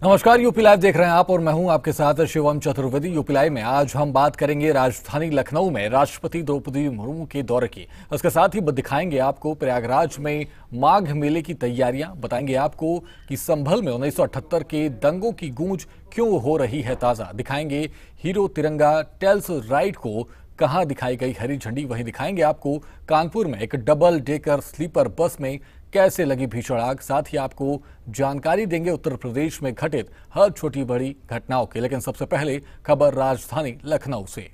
नमस्कार, UP live देख रहे हैं आप और मैं हूं आपके साथ शिवम चतुर्वेदी। यूपी लाइव में आज हम बात करेंगे राजधानी लखनऊ में राष्ट्रपति द्रौपदी मुर्मू के दौरे की। इसके साथ ही दिखाएंगे आपको प्रयागराज में माघ मेले की तैयारियां, बताएंगे आपको कि संभल में 1978 के दंगों की गूंज क्यों हो रही है ताजा, दिखाएंगे हीरो तिरंगा टेल्स राइड को कहां दिखाई गई हरी झंडी, वहीं दिखाएंगे आपको कानपुर में एक डबल डेकर स्लीपर बस में कैसे लगी भीषण आग। साथ ही आपको जानकारी देंगे उत्तर प्रदेश में घटित हर छोटी बड़ी घटनाओं की। लेकिन सबसे पहले खबर राजधानी लखनऊ से।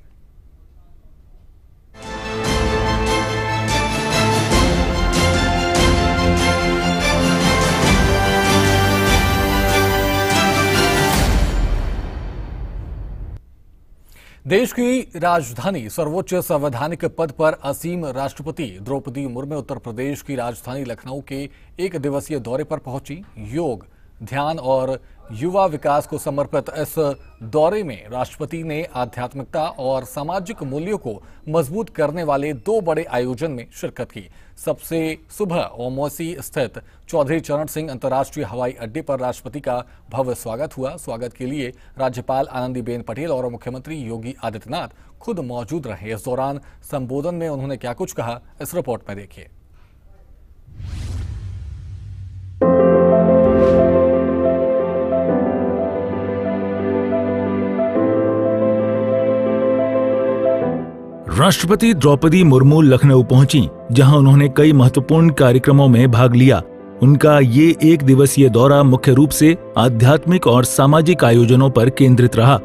देश की राजधानी सर्वोच्च संवैधानिक पद पर असीम राष्ट्रपति द्रौपदी मुर्मू उत्तर प्रदेश की राजधानी लखनऊ के एक दिवसीय दौरे पर पहुंची। योग, ध्यान और युवा विकास को समर्पित इस दौरे में राष्ट्रपति ने आध्यात्मिकता और सामाजिक मूल्यों को मजबूत करने वाले 2 बड़े आयोजन में शिरकत की। सबसे सुबह ओमौसी स्थित चौधरी चरण सिंह अंतर्राष्ट्रीय हवाई अड्डे पर राष्ट्रपति का भव्य स्वागत हुआ। स्वागत के लिए राज्यपाल आनंदीबेन पटेल और मुख्यमंत्री योगी आदित्यनाथ खुद मौजूद रहे। इस दौरान संबोधन में उन्होंने क्या कुछ कहा, इस रिपोर्ट में देखिए। राष्ट्रपति द्रौपदी मुर्मू लखनऊ पहुंची, जहां उन्होंने कई महत्वपूर्ण कार्यक्रमों में भाग लिया। उनका ये एक दिवसीय दौरा मुख्य रूप से आध्यात्मिक और सामाजिक आयोजनों पर केंद्रित रहा।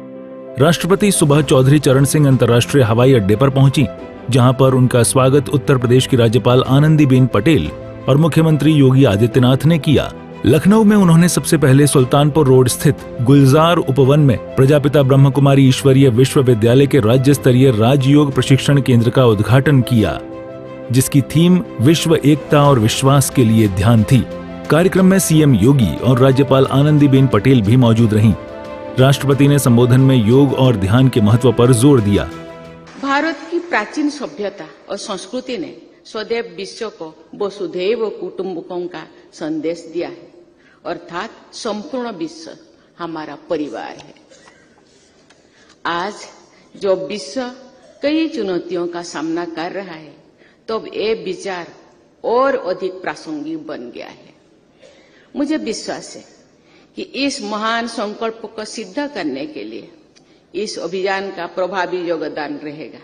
राष्ट्रपति सुबह चौधरी चरण सिंह अंतर्राष्ट्रीय हवाई अड्डे पर पहुंची, जहां पर उनका स्वागत उत्तर प्रदेश की राज्यपाल आनंदीबेन पटेल और मुख्यमंत्री योगी आदित्यनाथ ने किया। लखनऊ में उन्होंने सबसे पहले सुल्तानपुर रोड स्थित गुलजार उपवन में प्रजापिता ब्रह्म कुमारी ईश्वरीय विश्वविद्यालय के राज्य स्तरीय राजयोग प्रशिक्षण केंद्र का उद्घाटन किया, जिसकी थीम विश्व एकता और विश्वास के लिए ध्यान थी। कार्यक्रम में सीएम योगी और राज्यपाल आनंदीबेन पटेल भी मौजूद रहीं। राष्ट्रपति ने संबोधन में योग और ध्यान के महत्व पर जोर दिया। भारत की प्राचीन सभ्यता और संस्कृति ने सदैव विश्व को वसुधैव कुटुंबकम का संदेश दिया है, अर्थात संपूर्ण विश्व हमारा परिवार है। आज जब विश्व कई चुनौतियों का सामना कर रहा है, तब ये विचार और अधिक प्रासंगिक बन गया है। मुझे विश्वास है कि इस महान संकल्प को सिद्ध करने के लिए इस अभियान का प्रभावी योगदान रहेगा।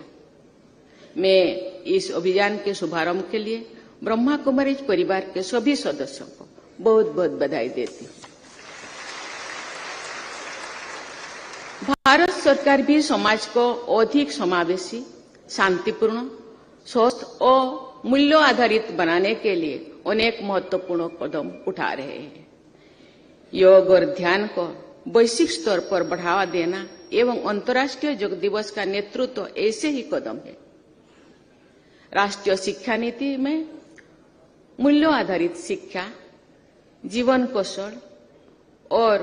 मैं इस अभियान के शुभारंभ के लिए ब्रह्मा कुमारी परिवार के सभी सदस्यों को बहुत बहुत बधाई देती हूँ। भारत सरकार भी समाज को अधिक समावेशी, शांतिपूर्ण, स्वस्थ और मूल्यों आधारित बनाने के लिए अनेक महत्वपूर्ण कदम उठा रहे हैं। योग और ध्यान को वैश्विक स्तर पर बढ़ावा देना एवं अंतर्राष्ट्रीय योग दिवस का नेतृत्व ऐसे ही कदम है। राष्ट्रीय शिक्षा नीति में मूल्यों आधारित शिक्षा, जीवन कौशल और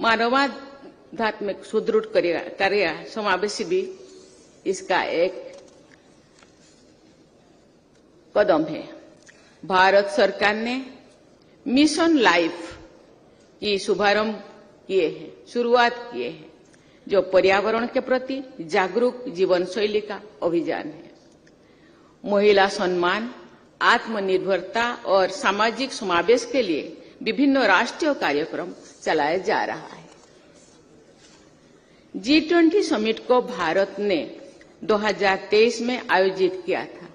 मानवाध्यात्मिक सुदृढ़ कार्य समावेशी भी इसका एक कदम है। भारत सरकार ने मिशन लाइफ की शुभारंभ किए हैं, शुरुआत किए हैं, जो पर्यावरण के प्रति जागरूक जीवन शैली का अभियान है। महिला सम्मान, आत्मनिर्भरता और सामाजिक समावेश के लिए विभिन्न राष्ट्रीय कार्यक्रम चलाया जा रहा है। G20 समिट को भारत ने 2023 में आयोजित किया था।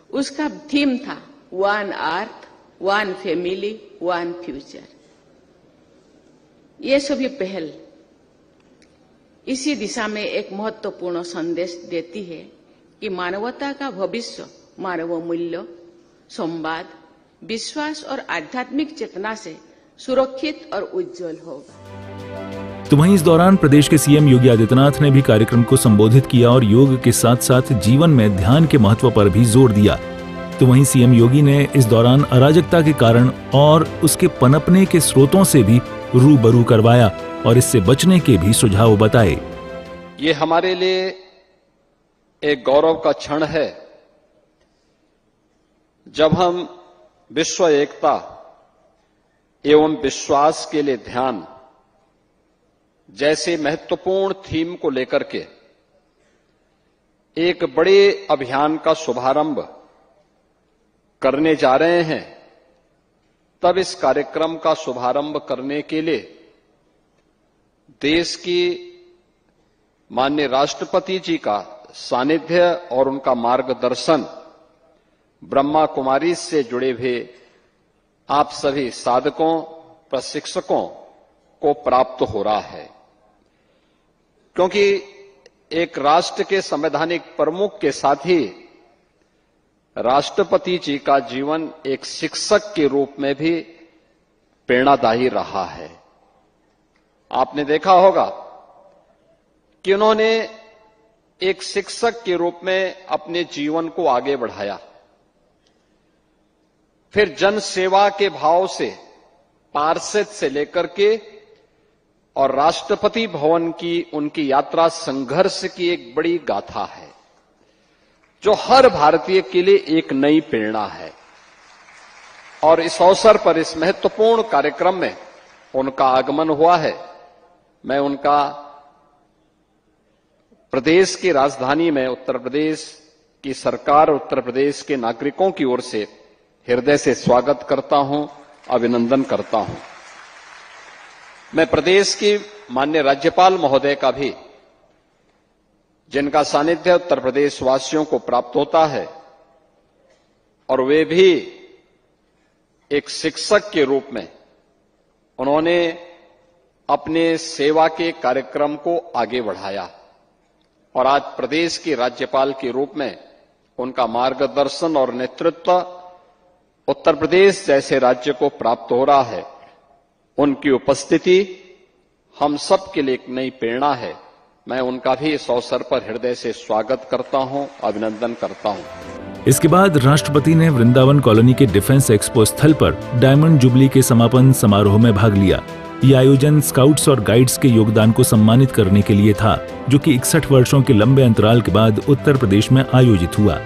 उसका थीम था one earth, one family, one future. ये सभी पहल इसी दिशा में एक महत्वपूर्ण संदेश देती है कि मानवता का भविष्य मानव मूल्य, संवाद, विश्वास और आध्यात्मिक चेतना से सुरक्षित और उज्जवल होगा। तो वहीं इस दौरान प्रदेश के सीएम योगी आदित्यनाथ ने भी कार्यक्रम को संबोधित किया और योग के साथ साथ जीवन में ध्यान के महत्व पर भी जोर दिया। तो वहीं सीएम योगी ने इस दौरान अराजकता के कारण और उसके पनपने के स्रोतों से भी रूबरू करवाया और इससे बचने के भी सुझाव बताए। ये हमारे लिए एक गौरव का क्षण है जब हम विश्व एकता एवं विश्वास के लिए ध्यान जैसे महत्वपूर्ण थीम को लेकर के एक बड़े अभियान का शुभारंभ करने जा रहे हैं, तब इस कार्यक्रम का शुभारंभ करने के लिए देश की माननीय राष्ट्रपति जी का सानिध्य और उनका मार्गदर्शन ब्रह्मा कुमारी से जुड़े हुए आप सभी साधकों, प्रशिक्षकों को प्राप्त हो रहा है। क्योंकि एक राष्ट्र के संवैधानिक प्रमुख के साथ ही राष्ट्रपति जी का जीवन एक शिक्षक के रूप में भी प्रेरणादायी रहा है। आपने देखा होगा कि उन्होंने एक शिक्षक के रूप में अपने जीवन को आगे बढ़ाया, फिर जन सेवा के भाव से पार्षद से लेकर के और राष्ट्रपति भवन की उनकी यात्रा संघर्ष की एक बड़ी गाथा है, जो हर भारतीय के लिए एक नई प्रेरणा है। और इस अवसर पर इस महत्वपूर्ण कार्यक्रम में उनका आगमन हुआ है। मैं उनका प्रदेश की राजधानी में उत्तर प्रदेश की सरकार, उत्तर प्रदेश के नागरिकों की ओर से हृदय से स्वागत करता हूं, अभिनंदन करता हूं। मैं प्रदेश की माननीय राज्यपाल महोदय का भी, जिनका सानिध्य उत्तर प्रदेश वासियों को प्राप्त होता है और वे भी एक शिक्षक के रूप में उन्होंने अपने सेवा के कार्यक्रम को आगे बढ़ाया और आज प्रदेश के राज्यपाल के रूप में उनका मार्गदर्शन और नेतृत्व उत्तर प्रदेश जैसे राज्य को प्राप्त हो रहा है। उनकी उपस्थिति हम सब के लिए एक नई प्रेरणा है। मैं उनका भी इस अवसर पर हृदय से स्वागत करता हूं, अभिनंदन करता हूं। इसके बाद राष्ट्रपति ने वृंदावन कॉलोनी के डिफेंस एक्सपो स्थल पर डायमंड जुबली के समापन समारोह में भाग लिया। ये आयोजन स्काउट्स और गाइड्स के योगदान को सम्मानित करने के लिए था, जो कि 61 वर्षों के लंबे अंतराल के बाद उत्तर प्रदेश में आयोजित हुआ।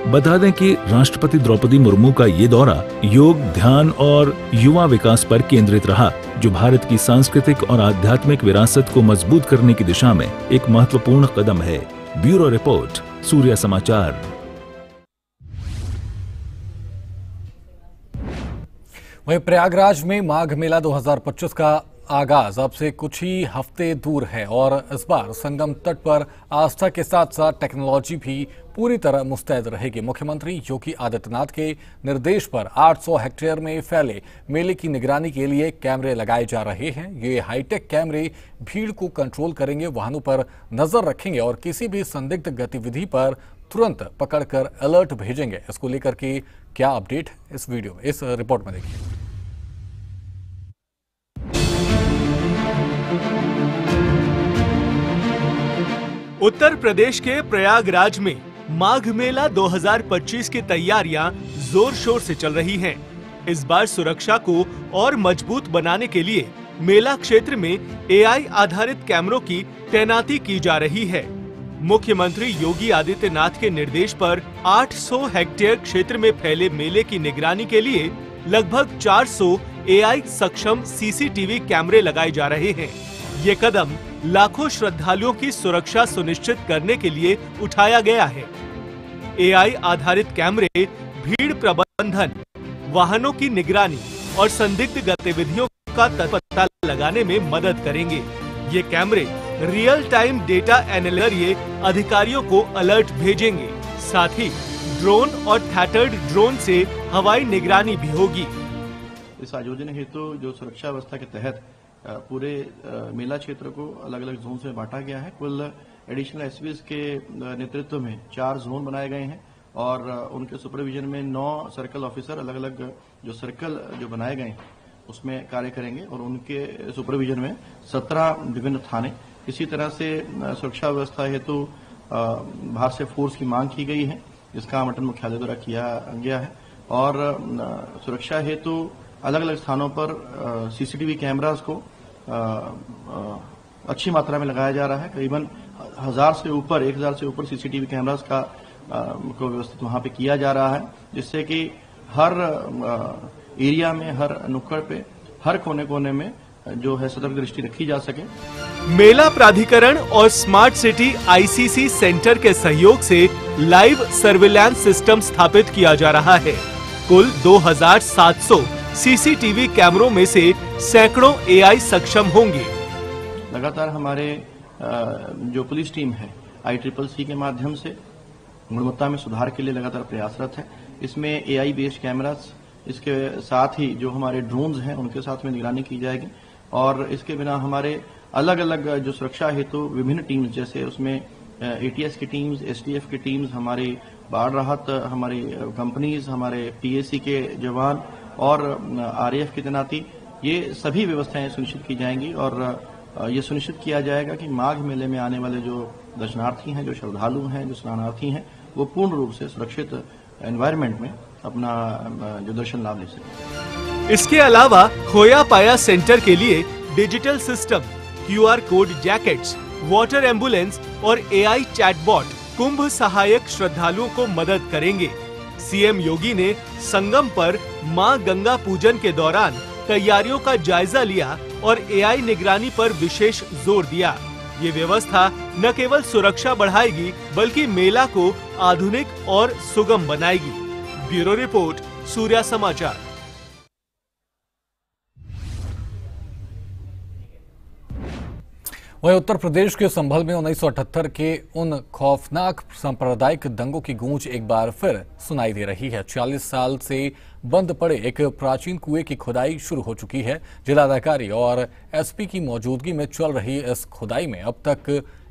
बता दें कि राष्ट्रपति द्रौपदी मुर्मू का ये दौरा योग, ध्यान और युवा विकास पर केंद्रित रहा, जो भारत की सांस्कृतिक और आध्यात्मिक विरासत को मजबूत करने की दिशा में एक महत्वपूर्ण कदम है। ब्यूरो रिपोर्ट, सूर्य समाचार। वहीं प्रयागराज में माघ मेला 2025 का आगाज अब से कुछ ही हफ्ते दूर है और इस बार संगम तट पर आस्था के साथ साथ टेक्नोलॉजी भी पूरी तरह मुस्तैद रहेगी। मुख्यमंत्री योगी आदित्यनाथ के निर्देश पर 800 हेक्टेयर में फैले मेले की निगरानी के लिए कैमरे लगाए जा रहे हैं। ये हाईटेक कैमरे भीड़ को कंट्रोल करेंगे, वाहनों पर नजर रखेंगे और किसी भी संदिग्ध गतिविधि पर तुरंत पकड़कर अलर्ट भेजेंगे। इसको लेकर के क्या अपडेट इस वीडियो में, इस रिपोर्ट में देखिए। उत्तर प्रदेश के प्रयागराज में माघ मेला 2025 की तैयारियां जोर शोर से चल रही हैं। इस बार सुरक्षा को और मजबूत बनाने के लिए मेला क्षेत्र में AI आधारित कैमरों की तैनाती की जा रही है। मुख्यमंत्री योगी आदित्यनाथ के निर्देश पर 800 हेक्टेयर क्षेत्र में फैले मेले की निगरानी के लिए लगभग 400 AI सक्षम CCTV कैमरे लगाए जा रहे हैं। ये कदम लाखों श्रद्धालुओं की सुरक्षा सुनिश्चित करने के लिए उठाया गया है। AI आधारित कैमरे भीड़ प्रबंधन, वाहनों की निगरानी और संदिग्ध गतिविधियों का पता लगाने में मदद करेंगे। ये कैमरे रियल टाइम डेटा एनालिसिस अधिकारियों को अलर्ट भेजेंगे। साथ ही ड्रोन और थैटर्ड ड्रोन से हवाई निगरानी भी होगी। इस आयोजन हेतु जो सुरक्षा व्यवस्था के तहत पूरे मेला क्षेत्र को अलग अलग जोन में बांटा गया है। कुल एडिशनल एसपीज के नेतृत्व में 4 जोन बनाए गए हैं और उनके सुपरविजन में 9 सर्कल ऑफिसर अलग अलग जो सर्कल जो बनाए गए हैं उसमें कार्य करेंगे और उनके सुपरविजन में 17 विभिन्न थाने। इसी तरह से सुरक्षा व्यवस्था हेतु बाहर से फोर्स की मांग की गई है, जिसका आवंटन मुख्यालय द्वारा किया गया है और सुरक्षा हेतु अलग अलग स्थानों पर CCTV कैमरास को अच्छी मात्रा में लगाया जा रहा है। करीबन 1000 से ऊपर CCTV कैमरास का को व्यवस्थित वहां पे किया जा रहा है, जिससे कि हर एरिया में, हर नुक्कड़ पे, हर कोने कोने में जो है सतर्क दृष्टि रखी जा सके। मेला प्राधिकरण और स्मार्ट सिटी आईसीसी सेंटर के सहयोग से लाइव सर्विलांस सिस्टम स्थापित किया जा रहा है। कुल 2700 सीसीटीवी कैमरों में से सैकड़ों एआई सक्षम होंगे। लगातार हमारे जो पुलिस टीम है ICCC के माध्यम से गुणवत्ता में सुधार के लिए लगातार प्रयासरत है। इसमें एआई बेस्ड कैमरास, इसके साथ ही जो हमारे ड्रोन्स हैं उनके साथ में निगरानी की जाएगी और इसके बिना हमारे अलग अलग जो सुरक्षा हेतु विभिन्न टीम्स, जैसे उसमें ATS की टीम्स, STF की टीम्स, हमारी बाढ़ राहत, हमारी कंपनीज, हमारे PAC के जवान और RAF की तैनाती, ये सभी व्यवस्थाएं सुनिश्चित की जाएंगी और ये सुनिश्चित किया जाएगा कि माघ मेले में आने वाले जो दर्शनार्थी हैं, जो श्रद्धालु हैं, जो स्नानार्थी हैं, वो पूर्ण रूप से सुरक्षित एनवायरनमेंट में अपना जो दर्शन लाभ ले सकें। इसके अलावा खोया पाया सेंटर के लिए digital system, QR code jackets, water ambulance और AI चैटबॉट कुंभ सहायक श्रद्धालुओं को मदद करेंगे। CM योगी ने संगम पर मां गंगा पूजन के दौरान तैयारियों का जायजा लिया और AI निगरानी पर विशेष जोर दिया। ये व्यवस्था न केवल सुरक्षा बढ़ाएगी बल्कि मेला को आधुनिक और सुगम बनाएगी। ब्यूरो रिपोर्ट, सूर्या समाचार। वहीं उत्तर प्रदेश के संभल में 1978 के उन खौफनाक सांप्रदायिक दंगों की गूंज एक बार फिर सुनाई दे रही है। 40 साल से बंद पड़े एक प्राचीन कुएं की खुदाई शुरू हो चुकी है। जिलाधिकारी और SP की मौजूदगी में चल रही इस खुदाई में अब तक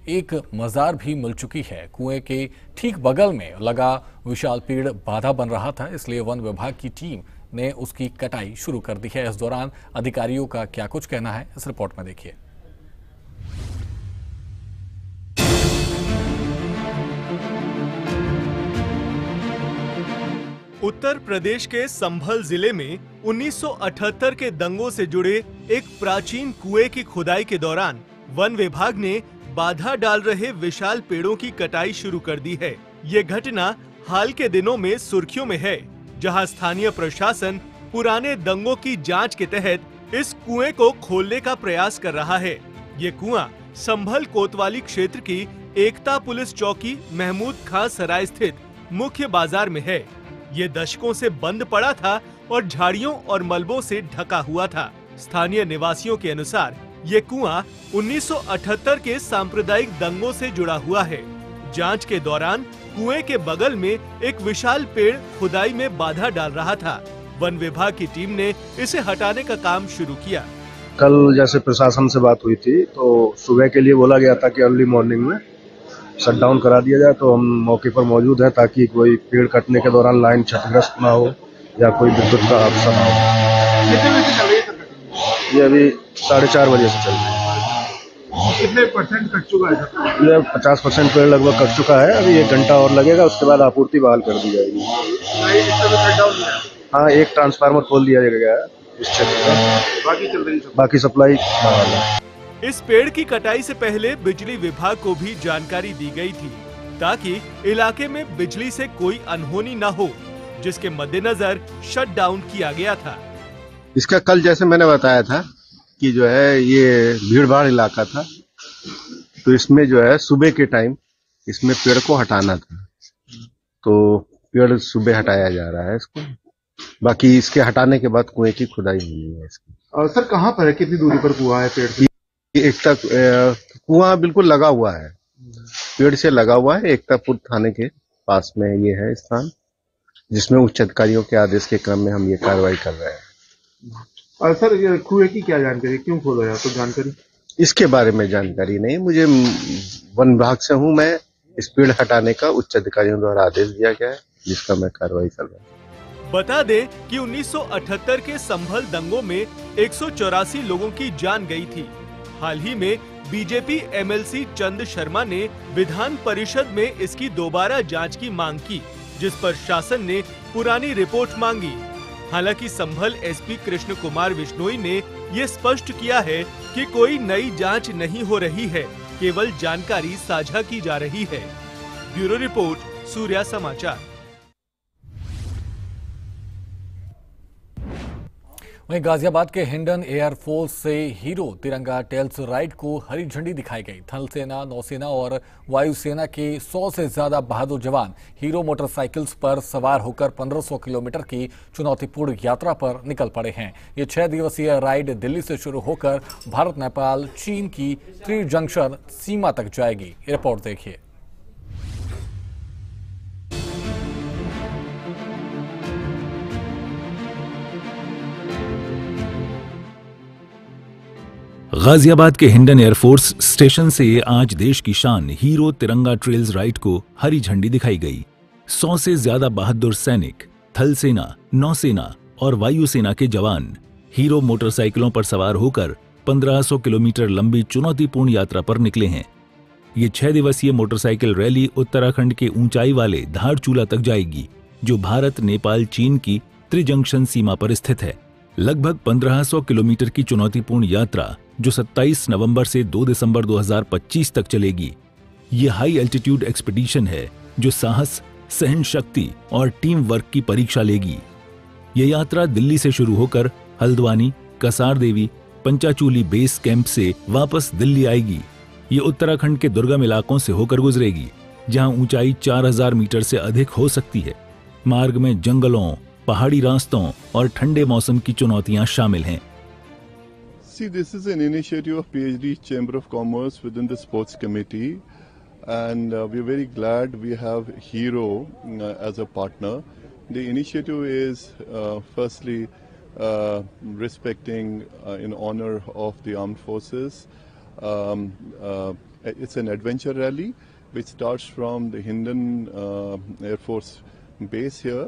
एक मजार भी मिल चुकी है। कुएं के ठीक बगल में लगा विशाल पेड़ बाधा बन रहा था, इसलिए वन विभाग की टीम ने उसकी कटाई शुरू कर दी है। इस दौरान अधिकारियों का क्या कुछ कहना है, इस रिपोर्ट में देखिए। उत्तर प्रदेश के संभल जिले में 1978 के दंगों से जुड़े एक प्राचीन कुएं की खुदाई के दौरान वन विभाग ने बाधा डाल रहे विशाल पेड़ों की कटाई शुरू कर दी है। ये घटना हाल के दिनों में सुर्खियों में है, जहां स्थानीय प्रशासन पुराने दंगों की जांच के तहत इस कुएं को खोलने का प्रयास कर रहा है। ये कुआं संभल कोतवाली क्षेत्र की एकता पुलिस चौकी महमूद खां सराय स्थित मुख्य बाजार में है। ये दशकों से बंद पड़ा था और झाड़ियों और मलबों से ढका हुआ था। स्थानीय निवासियों के अनुसार ये कुआं 1978 के सांप्रदायिक दंगों से जुड़ा हुआ है। जांच के दौरान कुएं के बगल में एक विशाल पेड़ खुदाई में बाधा डाल रहा था। वन विभाग की टीम ने इसे हटाने का काम शुरू किया। कल जैसे प्रशासन से बात हुई थी तो सुबह के लिए बोला गया था कि अर्ली मॉर्निंग में शट डाउन करा दिया जाए, तो हम मौके पर मौजूद हैं ताकि कोई पेड़ कटने के दौरान लाइन क्षतिग्रस्त ना हो या कोई विद्युत का हादसा ना हो। कितने बजे से चल रही है? ये अभी 4:30 बजे से चल रही है। कितने % कट चुका है? ये 50% पेड़ लगभग कट चुका है। अभी 1 घंटा और लगेगा, उसके बाद आपूर्ति बहाल कर दी जाएगी। हाँ, एक ट्रांसफार्मर खोल दिया गया है इस क्षेत्र में, बाकी सप्लाई बहाल है। इस पेड़ की कटाई से पहले बिजली विभाग को भी जानकारी दी गई थी ताकि इलाके में बिजली से कोई अनहोनी न हो, जिसके मद्देनजर शट डाउन किया गया था। इसका कल जैसे मैंने बताया था कि जो है ये भीड़-भाड़ इलाका था, तो इसमें जो है सुबह के टाइम इसमें पेड़ को हटाना था, तो पेड़ सुबह हटाया जा रहा है इसको। बाकी इसके हटाने के बाद कुएं की खुदाई हुई है इसकी। और सर कहाँ पर है, कितनी दूरी पर कुआं है पेड़ की? एक तक कुआं बिल्कुल लगा हुआ है, पेड़ से लगा हुआ है। एकतापुर थाने के पास में ये है स्थान, जिसमें उच्च अधिकारियों के आदेश के क्रम में हम ये कार्रवाई कर रहे हैं। और सर ये कुएं की क्या जानकारी, क्यों खोदा है, तो जानकारी इसके बारे में जानकारी नहीं मुझे। वन विभाग से हूँ मैं। इस पेड़ हटाने का उच्च अधिकारियों द्वारा आदेश दिया गया है, जिसका मैं कार्रवाई कर रहा हूँ। बता दें कि 1978 के संभल दंगों में 184 लोगों की जान गई थी। हाल ही में बीजेपी MLC चंद शर्मा ने विधान परिषद में इसकी दोबारा जांच की मांग की, जिस पर शासन ने पुरानी रिपोर्ट मांगी। हालांकि संभल SP कृष्ण कुमार बिश्नोई ने ये स्पष्ट किया है कि कोई नई जांच नहीं हो रही है, केवल जानकारी साझा की जा रही है। ब्यूरो रिपोर्ट, सूर्या समाचार। वहीं गाजियाबाद के हिंडन एयरफोर्स से हीरो तिरंगा टेल्स राइड को हरी झंडी दिखाई गई। थल सेना, नौसेना और वायुसेना के 100 से ज्यादा बहादुर जवान हीरो मोटरसाइकिल्स पर सवार होकर 1500 किलोमीटर की चुनौतीपूर्ण यात्रा पर निकल पड़े हैं। ये 6 दिवसीय राइड दिल्ली से शुरू होकर भारत, नेपाल, चीन की त्रिजंक्शन सीमा तक जाएगी। रिपोर्ट देखिए। गाजियाबाद के हिंडन एयरफोर्स स्टेशन से आज देश की शान हीरो तिरंगा ट्रेल्स राइड को हरी झंडी दिखाई गई। 100 से ज्यादा बहादुर सैनिक, थल सेना, नौसेना और वायुसेना के जवान हीरो मोटरसाइकिलों पर सवार होकर 1500 किलोमीटर लंबी चुनौतीपूर्ण यात्रा पर निकले हैं। ये 6 दिवसीय मोटरसाइकिल रैली उत्तराखंड के ऊंचाई वाले धारचूला तक जाएगी, जो भारत, नेपाल, चीन की त्रिजंक्शन सीमा पर स्थित है। लगभग 1500 किलोमीटर की चुनौतीपूर्ण यात्रा जो 27 नवंबर से 2 दिसंबर 2025 तक चलेगी। ये हाई एल्टीट्यूड एक्सपीडिशन है जो साहस, सहन शक्ति और टीम वर्क की परीक्षा लेगी। ये यात्रा दिल्ली से शुरू होकर हल्द्वानी, कसार देवी, पंचाचूली बेस कैंप से वापस दिल्ली आएगी। ये उत्तराखंड के दुर्गम इलाकों से होकर गुजरेगी, जहां ऊंचाई 4000 मीटर से अधिक हो सकती है। मार्ग में जंगलों, पहाड़ी रास्तों और ठंडे मौसम की चुनौतियां शामिल हैं। See, this is an initiative of PhD Chamber of Commerce within the Sports Committee, and we're very glad we have Hero as a partner. The initiative is firstly respecting in honor of the armed forces. It's an adventure rally which starts from the Hindon Air Force base here,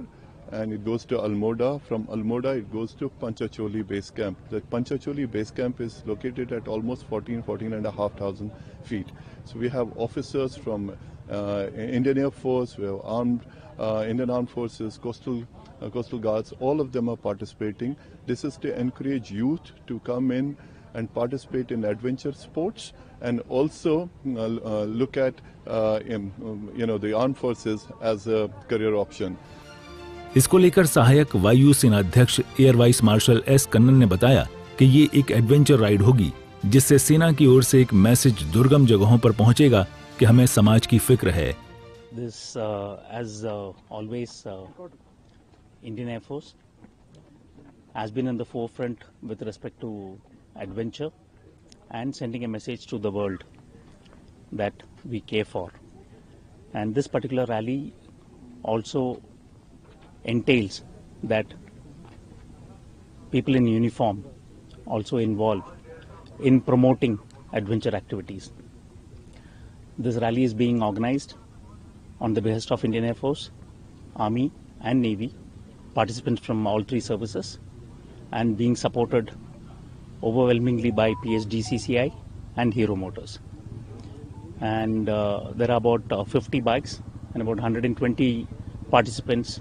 and it goes to Almoda. From Almoda, it goes to Panchacholi base camp. The Panchacholi base camp is located at almost 14,500 feet. So we have officers from Indian Air Force, we have Indian Armed Forces, Coastal Guards, all of them are participating. This is to encourage youth to come in and participate in adventure sports, and also look at the armed forces as a career option. इसको लेकर सहायक वायु सेनाध्यक्ष air vice marshal S Kannan ने बताया कि ये एक एडवेंचर राइड होगी, जिससे सेना की ओर से एक मैसेज दुर्गम जगहों पर पहुंचेगा कि हमें समाज की फिक्र है। This, as always, Indian Air Force has been in the forefront with respect to adventure and sending a message to the world that we care for. And this particular rally also entails that people in uniform also involve in promoting adventure activities. This rally is being organized on the behest of Indian Air Force, Army and Navy, participants from all three services, and being supported overwhelmingly by PSDCCI and Hero Motors. And there are about 50 bikes and about 120 participants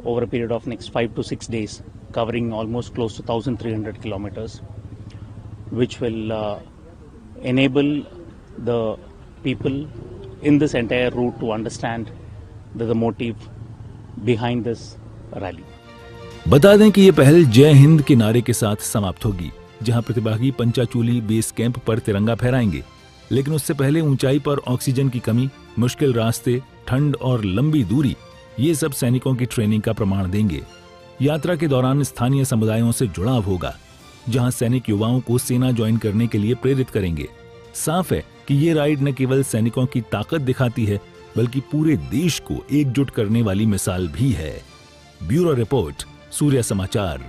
over a period of next 5 to 6 days, covering almost close to 1,300 kilometers, which will enable the people in this entire route to understand the motive behind this rally. बता दें कि ये पहल जय हिंद के नारे के साथ समाप्त होगी, जहां प्रतिभागी पंचाचूली बेस कैंप पर तिरंगा फहराएंगे। लेकिन उससे पहले ऊंचाई पर ऑक्सीजन की कमी, मुश्किल रास्ते, ठंड और लंबी दूरी, ये सब सैनिकों की ट्रेनिंग का प्रमाण देंगे। यात्रा के दौरान स्थानीय समुदायों से जुड़ाव होगा, जहां सैनिक युवाओं को सेना ज्वाइन करने के लिए प्रेरित करेंगे। साफ है कि ये राइड न केवल सैनिकों की ताकत दिखाती है, बल्कि पूरे देश को एकजुट करने वाली मिसाल भी है। ब्यूरो रिपोर्ट, सूर्य समाचार।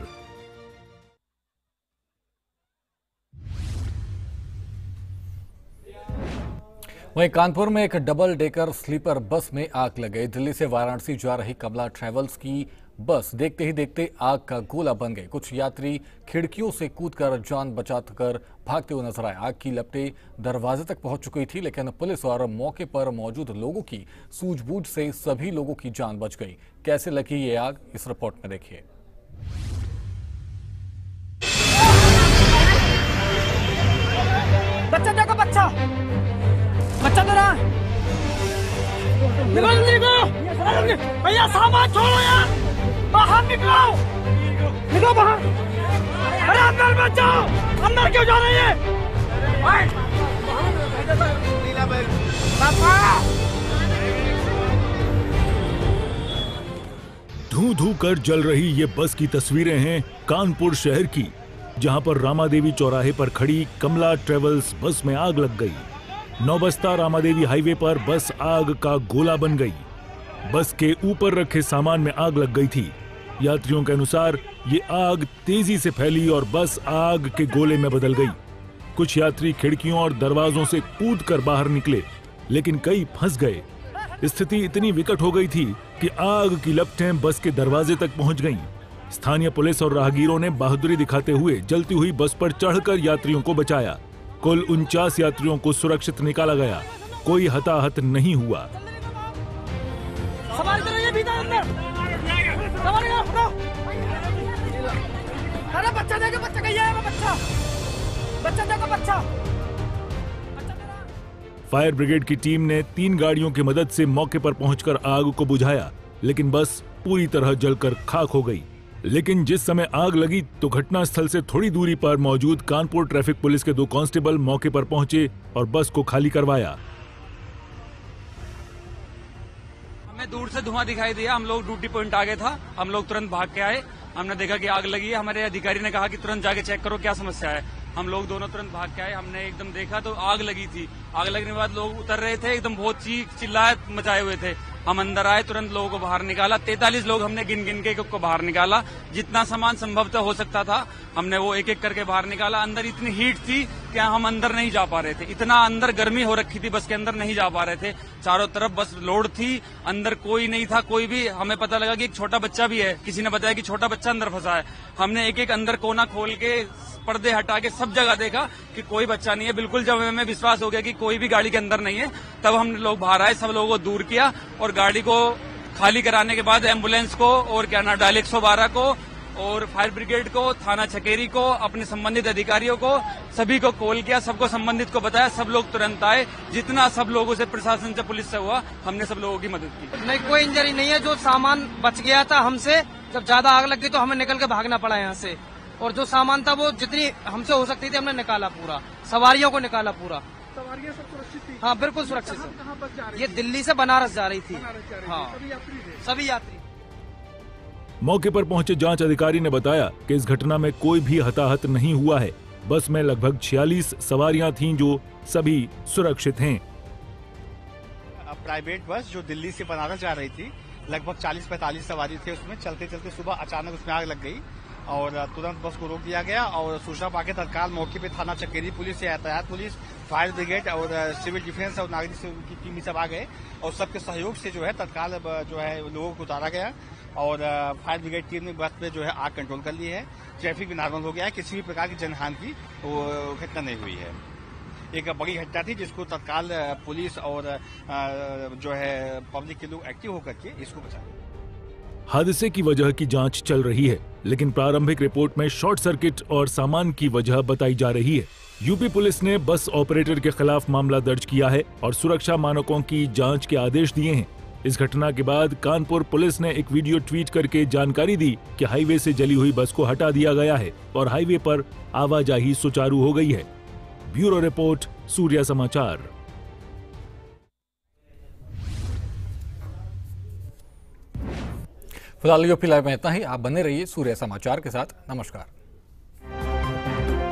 वहीं कानपुर में एक डबल डेकर स्लीपर बस में आग लग गई। दिल्ली से वाराणसी जा रही कमला ट्रेवल्स की बस देखते ही देखते आग का गोला बन गई। कुछ यात्री खिड़कियों से कूदकर जान बचाकर भागते हुए नजर आए। आग की लपटें दरवाजे तक पहुंच चुकी थी, लेकिन पुलिस और मौके पर मौजूद लोगों की सूझबूझ से सभी लोगों की जान बच गई। कैसे लगी ये आग, इस रिपोर्ट में देखिए। बच्चा देखो, बच्चा तो रहा। भैया सामान छोड़ो यार, बाहर निकलो, निकलो बाहर। अरे अंदर मत जाओ, अंदर क्यों जा रही है? धू धू कर जल रही ये बस की तस्वीरें हैं कानपुर शहर की, जहां पर रामादेवी चौराहे पर खड़ी कमला ट्रेवल्स बस में आग लग गई। नौबस्ता रामादेवी हाईवे पर बस आग का गोला बन गई। बस के ऊपर रखे सामान में आग लग गई थी। यात्रियों के अनुसार ये आग तेजी से फैली और बस आग के गोले में बदल गई। कुछ यात्री खिड़कियों और दरवाजों से कूदकर बाहर निकले, लेकिन कई फंस गए। स्थिति इतनी विकट हो गई थी कि आग की लपटें बस के दरवाजे तक पहुंच गईं। स्थानीय पुलिस और राहगीरों ने बहादुरी दिखाते हुए जलती हुई बस पर चढ़कर यात्रियों को बचाया। कुल 49 यात्रियों को सुरक्षित निकाला गया। कोई हताहत नहीं हुआ। अरे बच्चा देखो, बच्चा कहीं है, बच्चा देखो, बच्चा। फायर ब्रिगेड की टीम ने 3 गाड़ियों की मदद से मौके पर पहुंचकर आग को बुझाया, लेकिन बस पूरी तरह जलकर खाक हो गई। लेकिन जिस समय आग लगी तो घटनास्थल से थोड़ी दूरी पर मौजूद कानपुर ट्रैफिक पुलिस के 2 कांस्टेबल मौके पर पहुंचे और बस को खाली करवाया। हमें दूर से धुआं दिखाई दिया, हम लोग ड्यूटी पॉइंट आ गए था, हम लोग तुरंत भाग के आए। हमने देखा कि आग लगी है। हमारे अधिकारी ने कहा कि तुरंत जाके चेक करो क्या समस्या है। हम लोग दोनों तुरंत भाग के आए। हमने एकदम देखा तो आग लगी थी। आग लगने के बाद लोग उतर रहे थे, एकदम बहुत चीख चिल्लाए मचाए हुए थे। हम अंदर आए, तुरंत लोगों को बाहर निकाला। 43 लोग हमने गिन गिन के को बाहर निकाला। जितना सामान संभवतः हो सकता था हमने वो एक एक करके बाहर निकाला। अंदर इतनी हीट थी कि हम अंदर नहीं जा पा रहे थे। इतना अंदर गर्मी हो रखी थी, बस के अंदर नहीं जा पा रहे थे। चारों तरफ बस लोड थी, अंदर कोई नहीं था। कोई भी, हमें पता लगा कि एक छोटा बच्चा भी है। किसी ने बताया कि छोटा बच्चा अंदर फंसा है। हमने एक एक अंदर कोना खोल के पर्दे हटा के सब जगह देखा कि कोई बच्चा नहीं है। बिल्कुल जब हमें विश्वास हो गया कि कोई भी गाड़ी के अंदर नहीं है, तब हम लोग बाहर आए, सब लोगों को दूर किया और गाड़ी को खाली कराने के बाद एम्बुलेंस को और क्या ना डायल 112 को और फायर ब्रिगेड को, थाना छकेरी को, अपने संबंधित अधिकारियों को, सभी को कॉल किया, सबको संबंधित को बताया। सब लोग तुरंत आए। जितना सब लोगों से, प्रशासन से, पुलिस से हुआ, हमने सब लोगों की मदद की। नहीं, कोई इंजरी नहीं है। जो सामान बच गया था हमसे, जब ज्यादा आग लग गई तो हमें निकल के भागना पड़ा यहाँ से। और जो सामान था वो जितनी हमसे हो सकती थी हमने निकाला पूरा। सवारियों को निकाला पूरा। सवारियां सब सुरक्षित थी? हाँ, बिल्कुल सुरक्षित। कहाँ बस जा रही? ये दिल्ली से बनारस जा रही थी। हाँ, सभी यात्री। मौके पर पहुंचे जांच अधिकारी ने बताया कि इस घटना में कोई भी हताहत नहीं हुआ है। बस में लगभग 46 सवारियां थीं जो सभी सुरक्षित हैं। प्राइवेट बस जो दिल्ली से बनारस जा रही थी, लगभग 40-45 सवारी थे उसमें। चलते चलते सुबह अचानक उसमें आग लग गई और तुरंत बस को रोक दिया गया। और सूचना पाके तत्काल मौके पे थाना चकेरी पुलिस, यातायात पुलिस, फायर ब्रिगेड और सिविल डिफेंस और नागरिक सेवा की टीम सब आ गए और सबके सहयोग से जो है तत्काल जो है लोगों को उतारा गया। और फायर ब्रिगेड टीम ने बस पे जो है आग कंट्रोल कर ली है। ट्रैफिक भी नॉर्मल हो गया है। किसी भी प्रकार की जनहानि की घटना नहीं हुई है। एक बड़ी घटना थी जिसको तत्काल पुलिस और जो है पब्लिक के लोग एक्टिव होकर के इसको बचाए। हादसे की वजह की जांच चल रही है, लेकिन प्रारंभिक रिपोर्ट में शॉर्ट सर्किट और सामान की वजह बताई जा रही है। यूपी पुलिस ने बस ऑपरेटर के खिलाफ मामला दर्ज किया है और सुरक्षा मानकों की जांच के आदेश दिए हैं। इस घटना के बाद कानपुर पुलिस ने एक वीडियो ट्वीट करके जानकारी दी कि हाईवे से जली हुई बस को हटा दिया गया है और हाईवे पर आवाजाही सुचारू हो गई है। ब्यूरो रिपोर्ट, सूर्या समाचार। फिलहाल यूपी लाइव में इतना ही। आप बने रहिए सूर्या समाचार के साथ। नमस्कार।